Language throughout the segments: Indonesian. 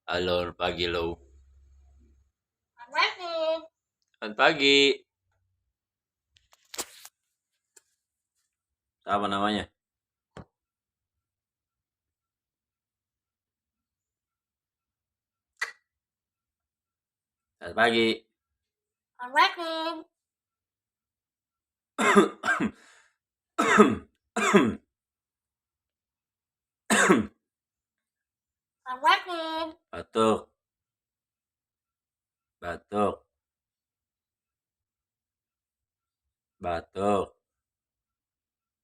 Halo, pagi lo. Assalamualaikum. Selamat pagi. Apa namanya? Selamat pagi. Assalamualaikum. Assalamualaikum. Batuk. Batuk. Batuk.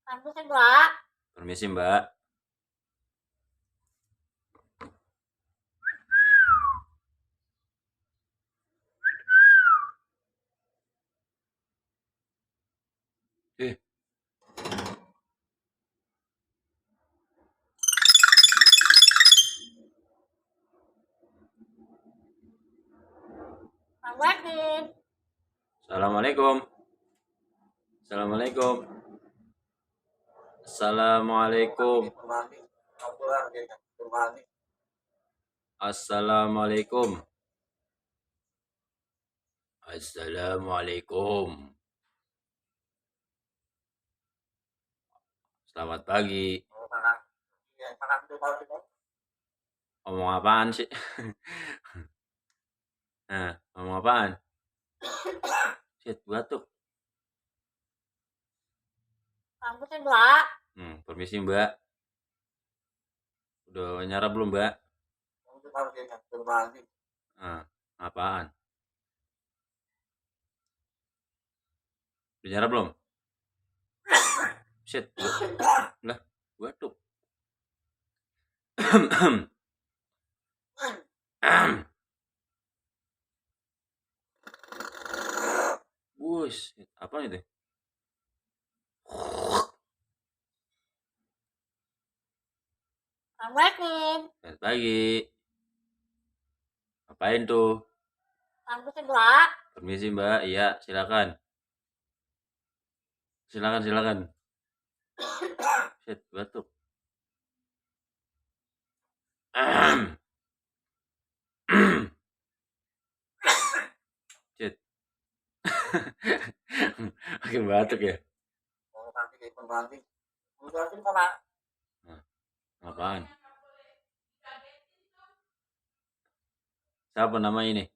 Assalamualaikum, Mbak. Permisi, Mbak. Eh, Assalamualaikum. Assalamualaikum. Assalamualaikum. Assalamualaikum. Assalamualaikum. Assalamualaikum. Selamat pagi. Ngomong apaan sih? Nah, ngomong apaan? Shit, batuk. Assalamualaikum, Mbak. Permisi, Mbak. Udah nyarap belum, Mbak? Apaan? Udah nyarap belum? Shit, lah, batuk. Bus, apa itu? Assalamualaikum. Selamat pagi. Ngapain tuh? Assalamualaikum, Mbak. Permisi, Mbak. Iya, silakan. Silakan. Shit, batuk. Shit. Makin batuk ya. Apaan? Siapa nama ini?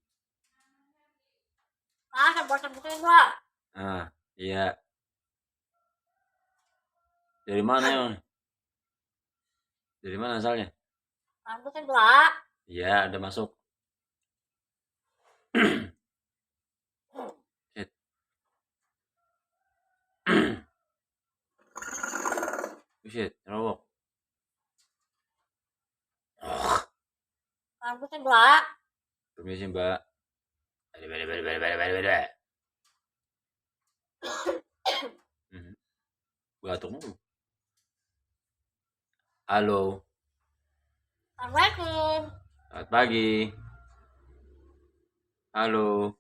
Saya buat sebutin, Mbak. Iya. Dari mana ya? Dari mana asalnya? Assalamualaikum, Mbak. Iya, ada masuk. Shit. Shit, robok. Assalamualaikum, Mbak. Permisi, Mbak. Batuk mulu. Halo. Assalamualaikum. Selamat pagi. Halo.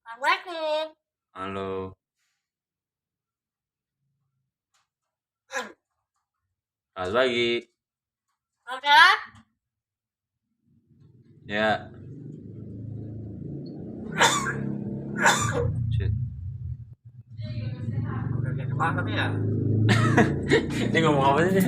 Assalamualaikum. Halo. Selamat pagi. Oke. Ya. Shit. Mana ya? Ini ngomong apa sih?